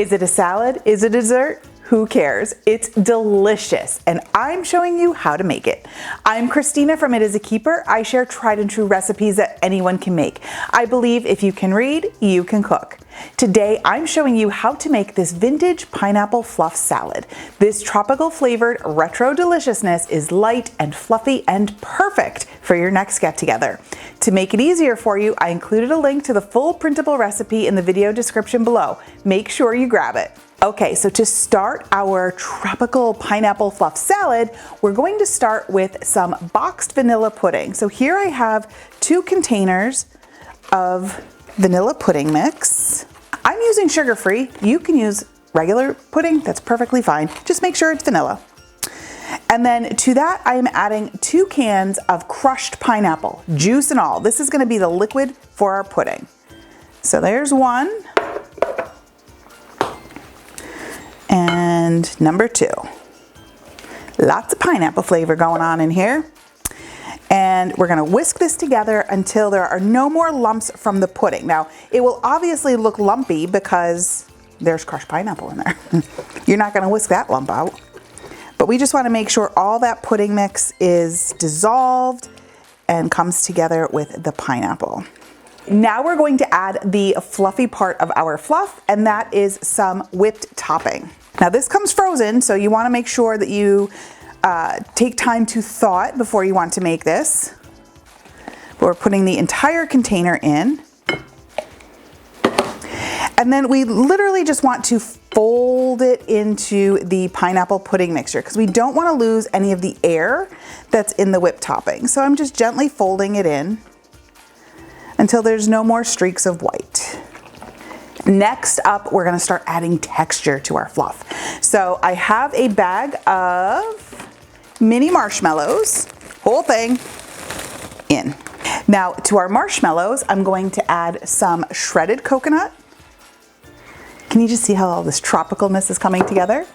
Is it a salad? Is it a dessert? Who cares? It's delicious, and I'm showing you how to make it. I'm Christina from It Is a Keeper. I share tried and true recipes that anyone can make. I believe if you can read, you can cook. Today, I'm showing you how to make this vintage pineapple fluff salad. This tropical flavored retro deliciousness is light and fluffy and perfect for your next get together. To make it easier for you, I included a link to the full printable recipe in the video description below. Make sure you grab it. Okay, so to start our tropical pineapple fluff salad, we're going to start with some boxed vanilla pudding. So here I have 2 containers of vanilla pudding mix. I'm using sugar-free. You can use regular pudding, that's perfectly fine. Just make sure it's vanilla. And then to that, I am adding 2 cans of crushed pineapple, juice and all. This is gonna be the liquid for our pudding. So there's 1. And number 2. Lots of pineapple flavor going on in here. And we're gonna whisk this together until there are no more lumps from the pudding. Now, it will obviously look lumpy because there's crushed pineapple in there. You're not gonna whisk that lump out. But we just wanna make sure all that pudding mix is dissolved and comes together with the pineapple. Now we're going to add the fluffy part of our fluff, and that is some whipped topping. Now this comes frozen, so you want to make sure that you take time to thaw it before you want to make this. But we're putting the entire container in. And then we literally just want to fold it into the pineapple pudding mixture because we don't want to lose any of the air that's in the whipped topping. So I'm just gently folding it in until there's no more streaks of white. Next up, we're gonna start adding texture to our fluff. So I have a bag of mini marshmallows, whole thing in. Now to our marshmallows, I'm going to add some shredded coconut. Can you just see how all this tropicalness is coming together?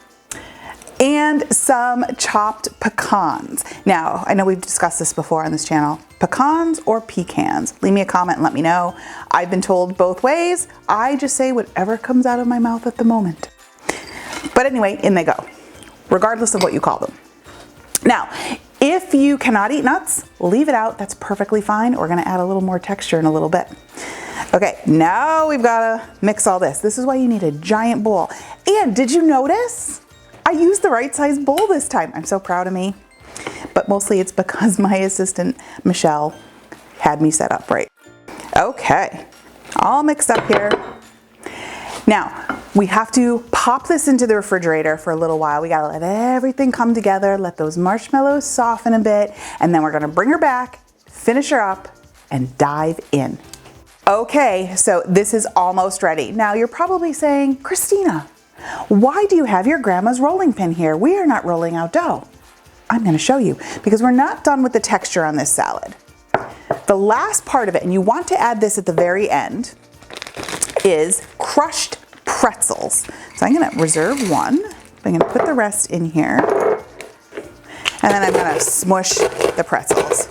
And some chopped pecans. Now, I know we've discussed this before on this channel. Pecans or pecans? Leave me a comment and let me know. I've been told both ways. I just say whatever comes out of my mouth at the moment. But anyway, in they go, regardless of what you call them. Now, if you cannot eat nuts, leave it out. That's perfectly fine. We're gonna add a little more texture in a little bit. Okay, now we've gotta mix all this. This is why you need a giant bowl. And did you notice? I used the right size bowl this time. I'm so proud of me. But mostly it's because my assistant, Michelle, had me set up right. Okay, all mixed up here. Now, we have to pop this into the refrigerator for a little while. We gotta let everything come together, let those marshmallows soften a bit, and then we're gonna bring her back, finish her up, and dive in. Okay, so this is almost ready. Now you're probably saying, Christina, why do you have your grandma's rolling pin here? We are not rolling out dough. I'm gonna show you because we're not done with the texture on this salad. The last part of it, and you want to add this at the very end, is crushed pretzels. So I'm gonna reserve 1. I'm gonna put the rest in here. And then I'm gonna smush the pretzels.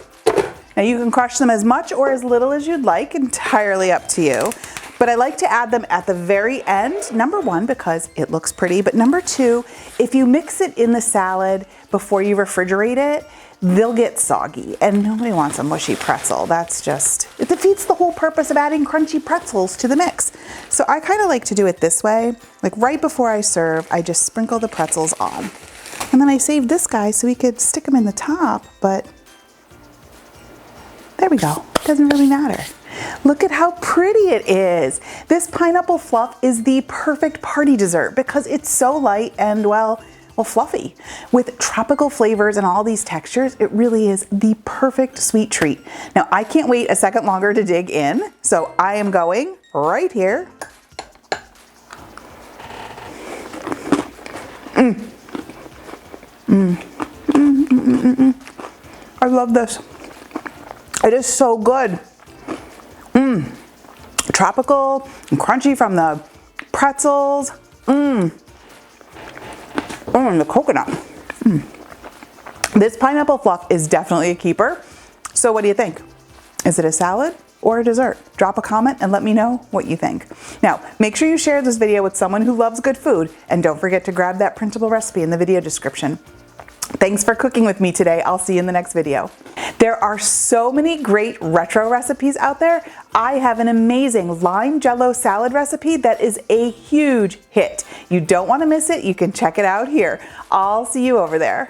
Now you can crush them as much or as little as you'd like, entirely up to you. But I like to add them at the very end, number 1, because it looks pretty, but number 2, if you mix it in the salad before you refrigerate it, they'll get soggy, and nobody wants a mushy pretzel. That's just, it defeats the whole purpose of adding crunchy pretzels to the mix. So I kind of like to do it this way, like right before I serve, I just sprinkle the pretzels on. And then I saved this guy so we could stick them in the top, but there we go, doesn't really matter. Look at how pretty it is. This pineapple fluff is the perfect party dessert because it's so light and well, fluffy. With tropical flavors and all these textures, it really is the perfect sweet treat. Now, I can't wait a second longer to dig in, so I am going right here. I love this. It is so good. Tropical and crunchy from the pretzels. And the coconut. This pineapple fluff is definitely a keeper. So what do you think? Is it a salad or a dessert. Drop a comment and let me know what you think. Now, make sure you share this video with someone who loves good food, and don't forget to grab that printable recipe in the video description. Thanks for cooking with me today. I'll see you in the next video. There are so many great retro recipes out there. I have an amazing lime jello salad recipe that is a huge hit. You don't want to miss it. You can check it out here. I'll see you over there.